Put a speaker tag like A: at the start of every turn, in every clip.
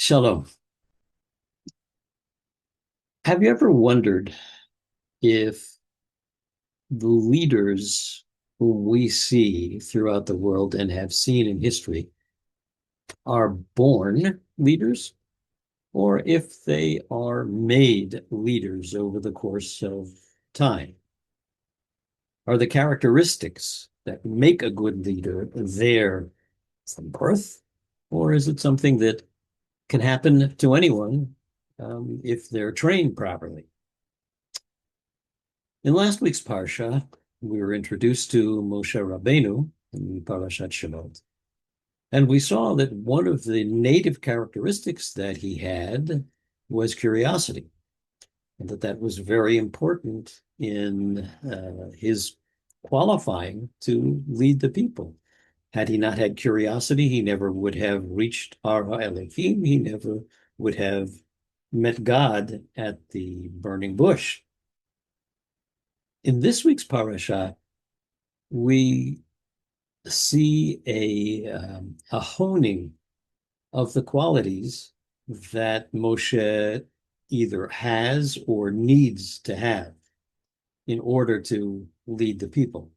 A: Shalom. Have you ever wondered if the leaders whom we see throughout the world and have seen in history are born leaders, or if they are made leaders over the course of time? Are the characteristics that make a good leader there from birth, or is it something that can happen to anyone if they're trained properly? In last week's Parsha, we were introduced to Moshe Rabbeinu in Parashat Shemot, and we saw that one of the native characteristics that he had was curiosity, and that was very important in his qualifying to lead the people. Had he not had curiosity, he never would have reached Ar Elohim. He never would have met God at the burning bush. In this week's parasha, we see a honing of the qualities that Moshe either has or needs to have in order to lead the people.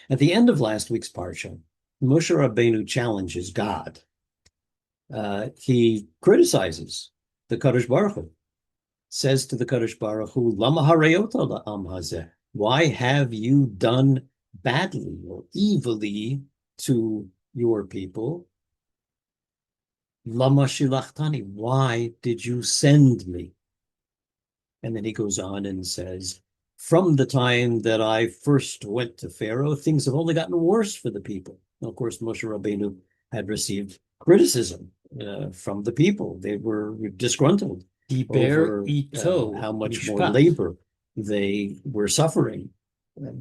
A: At the end of last week's parsha, Moshe Rabbeinu challenges God. He criticizes the Kadosh Baruch Hu, says to the Kadosh Baruch Hu, Lama harayota la'am hazeh? Why have you done badly or evilly to your people? Lama shilachtani? Why did you send me? And then he goes on and says, from the time that I first went to Pharaoh, things have only gotten worse for the people. Now, of course, Moshe Rabbeinu had received criticism from the people. They were disgruntled
B: Diber
A: over
B: ito
A: how much more
B: mishpat.
A: labor they were suffering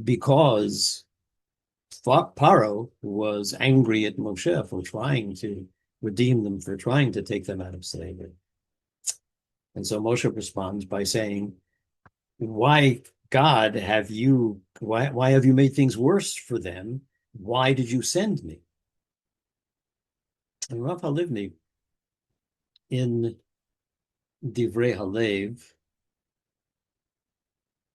A: because Paro was angry at Moshe for trying to redeem them, for trying to take them out of slavery. And so Moshe responds by saying, why, God, why have you made things worse for them? Why did you send me? And Rav Halivni, in Divrei Halev,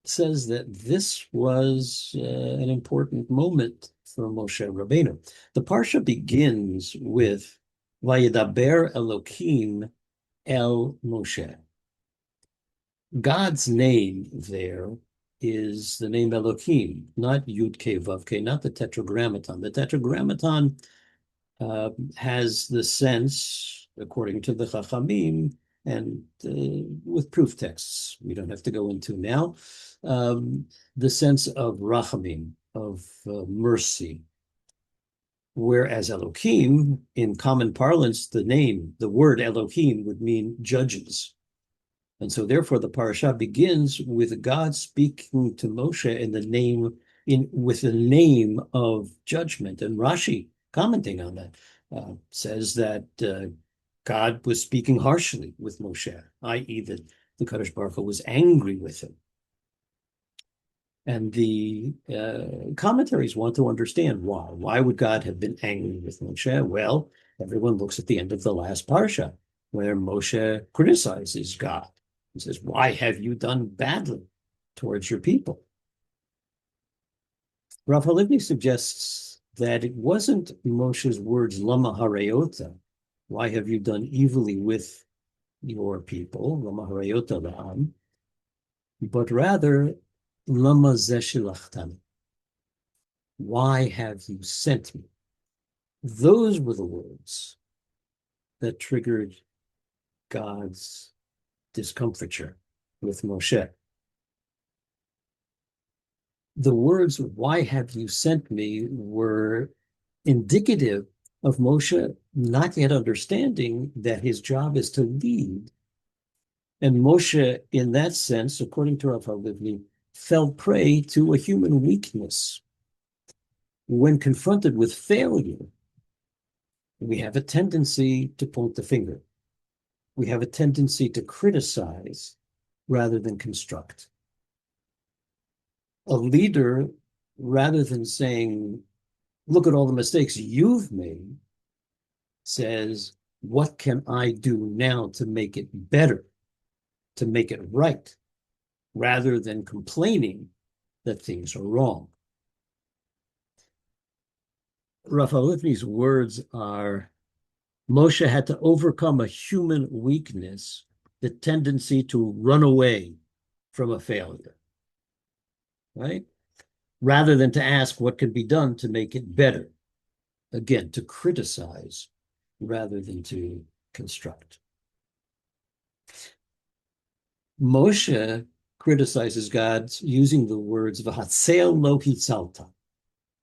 A: says that this was an important moment for Moshe Rabbeinu. The parsha begins with Vayedaber Elokim El Moshe. God's name there is the name Elohim, not Yud Ke Vav Ke, not the Tetragrammaton. The Tetragrammaton has the sense, according to the Chachamim, and with proof texts we don't have to go into now, the sense of rachamim, of mercy. Whereas Elohim, in common parlance, the word Elohim would mean judges. And so therefore the parasha begins with God speaking to Moshe with the name of judgment. And Rashi, commenting on that, says that God was speaking harshly with Moshe, i.e. that the Kadosh Baruch Hu was angry with him. And the commentaries want to understand why. Why would God have been angry with Moshe? Well, everyone looks at the end of the last parsha, where Moshe criticizes God. He says, why have you done badly towards your people? Rav Halivni suggests that it wasn't Moshe's words, Lama Harayota, why have you done evilly with your people, Lama Harayota La'am, but rather, Lama Zeshilachtani, why have you sent me? Those were the words that triggered God's discomfiture with Moshe. The words, why have you sent me, were indicative of Moshe not yet understanding that his job is to lead. And Moshe, in that sense, according to Rav Halivni, fell prey to a human weakness. When confronted with failure, we have a tendency to point the finger. We have a tendency to criticize rather than construct. A leader, rather than saying, look at all the mistakes you've made, says, what can I do now to make it better, to make it right, rather than complaining that things are wrong. Rav Halivni's words are, Moshe had to overcome a human weakness, the tendency to run away from a failure, right? Rather than to ask what can be done to make it better. Again, to criticize rather than to construct. Moshe criticizes God using the words "V'hatzel lo hitzalta,"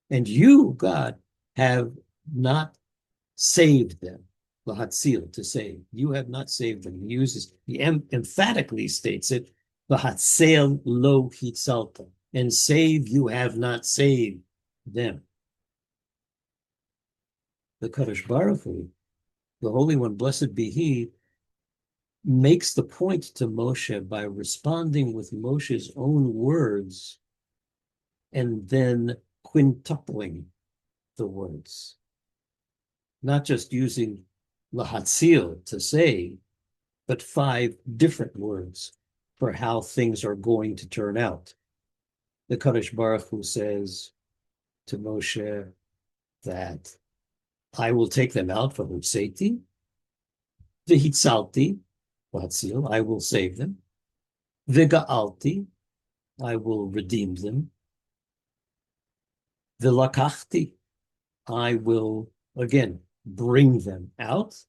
A: and you, God, have not saved them. V'hatzil, to save. You have not saved them. He emphatically states it, "V'hatzel lo hitzalta," and save you have not saved them. The Kadosh Baruch Hu, the Holy One, blessed be He, makes the point to Moshe by responding with Moshe's own words and then quintupling the words. Not just using lahatzil to say, but 5 different words for how things are going to turn out. The Kadosh Baruch Hu says to Moshe that I will take them out for Hutzeti, V'hitzalti, I will save them. V'ga'alti, I will redeem them. V'lakachti, I will, again, bring them out.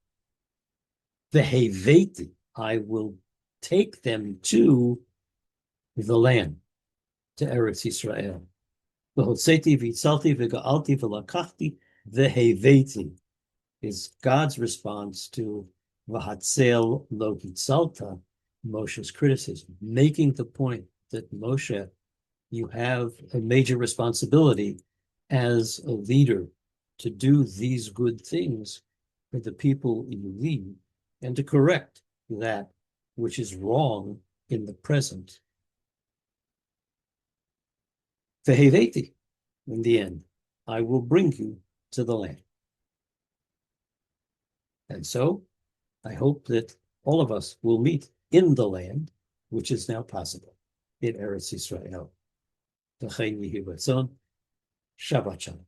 A: V'heveti, I will take them to the land, to Eretz Yisrael. V'hotzeti, v'hitzalti, v'ga'alti, v'lakachti, v'heveti is God's response to V'hatzel lo hitzalta, Moshe's criticism, making the point that Moshe, you have a major responsibility as a leader to do these good things for the people you lead and to correct that which is wrong in the present. Veheveti, in the end, I will bring you to the land. And so I hope that all of us will meet in the land, which is now possible, in Eretz Yisrael. Shabbat Shalom.